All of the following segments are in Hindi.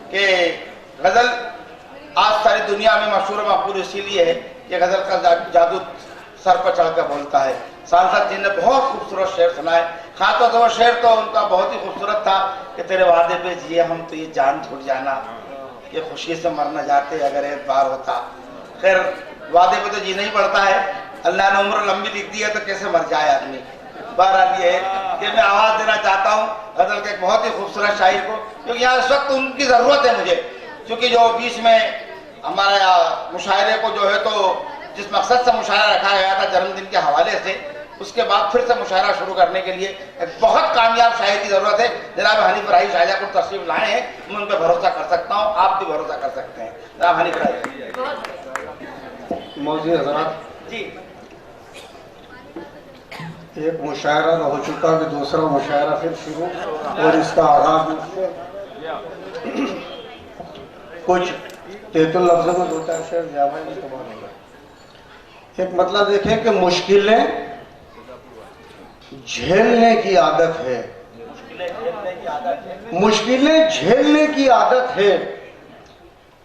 कि गजल आज सारी दुनिया में मशहूर मकबूल इसीलिए है कि गजल का जादू सर पर चढ़कर बोलता है। सांसद जी ने बहुत खूबसूरत शेर सुनाए। खासतौर से वो शेर तो उनका बहुत ही खूबसूरत था कि तेरे वादे पे जिए हम तो ये जान छूट जाना कि खुशी से मर न जाते अगर एतबार होता। खैर वादे पे तो जीना ही पड़ता है, अल्लाह ने उम्र लंबी लिख दी है तो कैसे मर जाए आदमी। बहरहाल ये है कि मैं आवाज़ देना चाहता हूँ गजल के एक बहुत ही खूबसूरत शायर को, क्योंकि यहाँ इस वक्त उनकी ज़रूरत है मुझे, क्योंकि जो बीच में हमारे मुशायरे को जो है तो जिस मकसद से मुशायरा रखा गया था जन्मदिन के हवाले से, उसके बाद फिर से मुशायरा शुरू करने के लिए एक बहुत कामयाब शायर की ज़रूरत है। जनाब हनीफ राही शाहजहाँपुर तशरीफ लाए हैं, मैं उन पर भरोसा कर सकता हूँ, आप भी भरोसा कर सकते हैं। जनाब हनीफ राही मौजूद हज़रात जी, एक मुशायरा हो चुका है, दूसरा मुशायरा फिर शुरू, और इसका आगाज कुछ तेतुल लफ्ज़ों में दो चार शेर ज्यादा इस्तेमाल होगा। एक मतलब देखें कि मुश्किलें झेलने की आदत है, मुश्किलें झेलने की आदत है,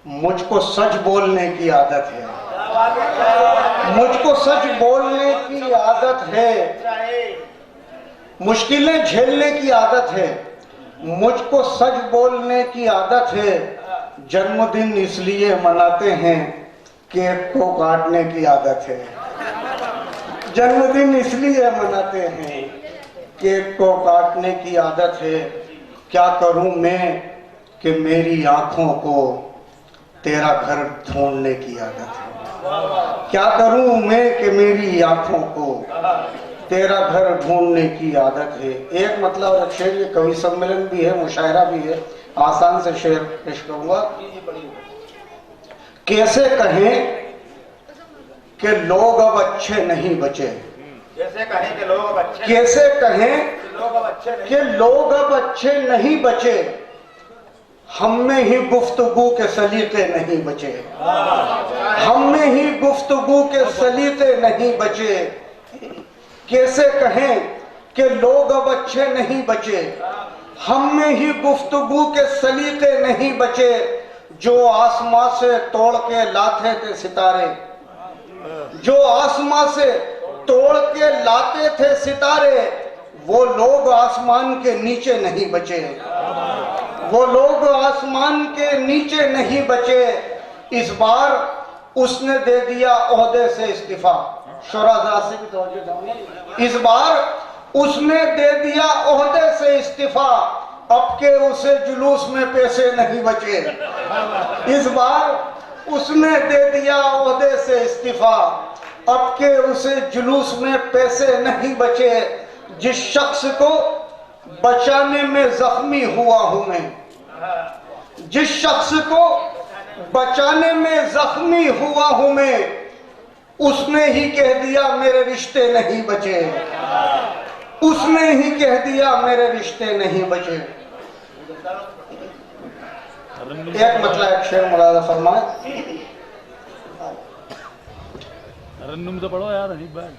मुझको सच बोलने की आदत है, मुझको सच बोलने की आदत है, मुश्किलें झेलने की आदत है, मुझको सच बोलने की आदत है। जन्मदिन इसलिए मनाते हैं केक को काटने की आदत है, जन्मदिन इसलिए मनाते हैं केक को काटने की आदत है। क्या करूं मैं कि मेरी आंखों को तेरा घर ढूंढने की आदत है, क्या करूं मैं कि मेरी आंखों को तेरा घर ढूंढने की आदत है। एक मतलब और शेर, ये कवि सम्मेलन भी है, मुशायरा भी है, आसान से शेर पेश करूंगा। कैसे कहें कि लोग अब अच्छे नहीं बचे, कैसे कहें कि लोग अब अच्छे, कैसे कहें लोग अब अच्छे नहीं, कि लोग अब अच्छे नहीं बचे, हम में ही गुफ्तगू के सलीके नहीं बचे, हम में ही गुफ्तगू के सलीके नहीं बचे। कैसे कहें कि लोग अब अच्छे नहीं बचे, हम में ही गुफ्तगू के सलीके नहीं बचे। जो आसमां से तोड़ के लाते थे सितारे, जो आसमां से तोड़ के लाते थे सितारे, वो लोग आसमान के नीचे नहीं बचे, वो लोग आसमान के नीचे नहीं बचे। इस बार उसने दे दिया ओहदे से इस्तीफा, शोराज़ा से भी तवज्जो चाहूंगा। इस बार उसने दे दिया ओहदे से इस्तीफा, अब के उसे जुलूस में पैसे नहीं बचे। इस बार उसने दे दिया ओहदे से इस्तीफा, अब के उसे जुलूस में पैसे नहीं बचे। जिस शख्स को बचाने में जख्मी हुआ हूं मैं, जिस शख्स को बचाने में जख्मी हुआ हूं मैं, उसने ही कह दिया मेरे रिश्ते नहीं बचे, उसने ही कह दिया मेरे रिश्ते नहीं बचे। एक मतलब एक शेर मुलाजा फरमाए। रन्नुम तो पढ़ो यार हनीफ भाई।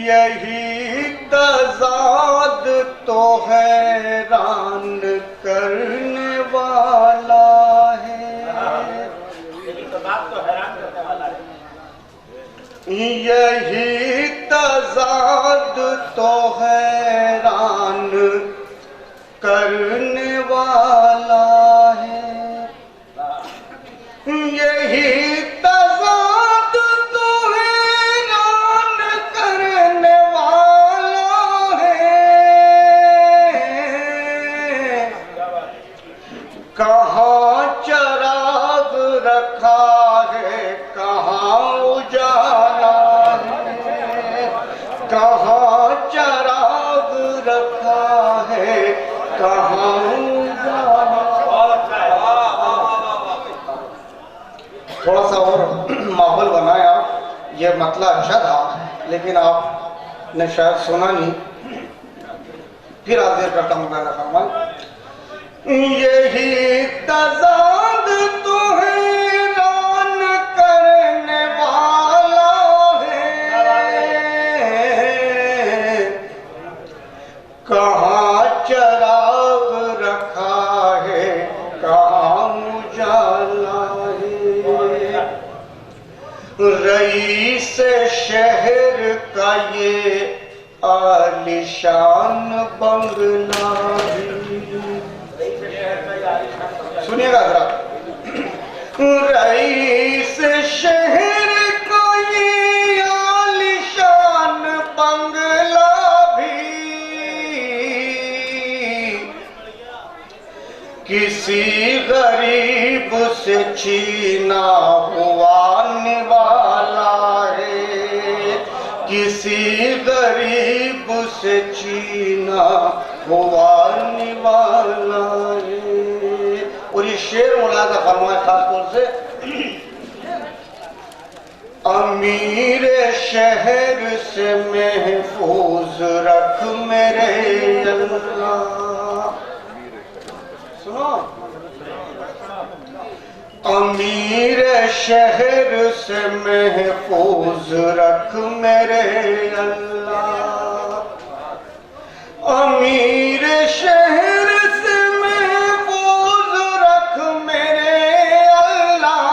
यही तज़ाद तो हैरान करने वाला है, यही तज़ाद तो हैरान करने वाला है, यही तज़ाद तो हैरान करने वाला है। कहाँ चराग रखा है, कहाँ उजाला है, कहाँ चराग रखा है, कहाँ उजाला। थोड़ा सा और माहौल बनाया, ये मतलब अच्छा था, लेकिन आपने शायद सुना नहीं, फिर हाजिर करता हूँ मेरा फरमान। यही तज़ाद तो हैरान करने वाला है, कहाँ चराग आलिशान बंगला भी। सुनिएगा जरा। रईस शहर कोई आलिशान बंगला भी किसी गरीब से छीना हुआ निवाला है, किसी गरीब से छीना हुआ निवाला है। और ये शेर मुलाजा फरमाए खास तौर से, अमीर शहर से महफूज रख मेरे अल्लाह। सुनो, अमीर शहर से महफूज रख मेरे अल्लाह, अमीर शहर से महफूज रख मेरे अल्लाह।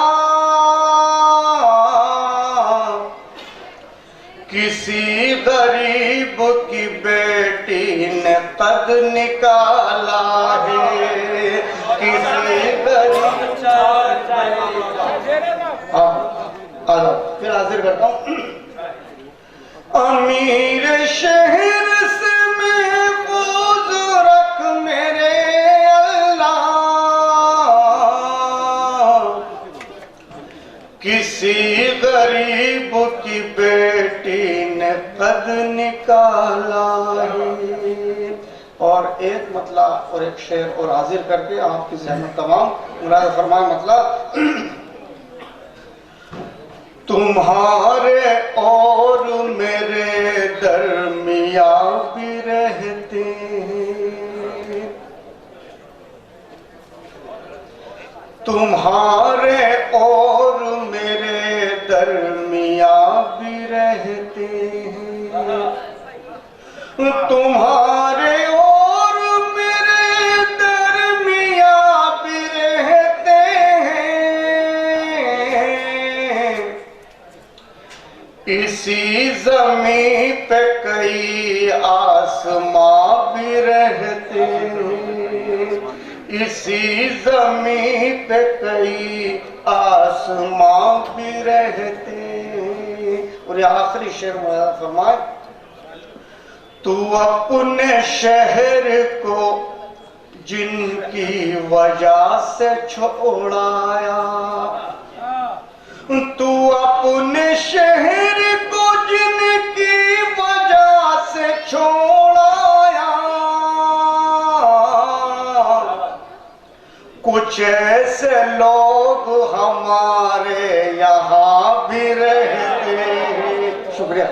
किसी गरीब की बेटी ने कद निकाला है, किसी गरीब फिर हाजिर करता हूं। अमीर शहर से महफूज रख मेरे अल्लाह, किसी गरीब की बेटी ने कद निकाला है। और एक मतला और एक शेर और हाजिर करके आपकी ज़हमत तमाम मुराद फरमाए। मतलब, तुम्हारे और मेरे दरमिया भी रहते हैं, तुम्हारे और मेरे दरमिया भी रहते हैं, तुम्हारे और मेरे दरमिया भी रहते हैं। इसी ज़मीं पे कई आसमां भी रहते हैं, इसी ज़मीं पे कई आसमां भी रहते हैं। और ये आखिरी शेर फरमाए, तू अपने शहर को जिनकी वजह से छोड़ाया, तू अपने शहर को जिनकी वजह से छोड़ाया, कुछ ऐसे लोग हमारे यहाँ भी रहते हैं। शुक्रिया।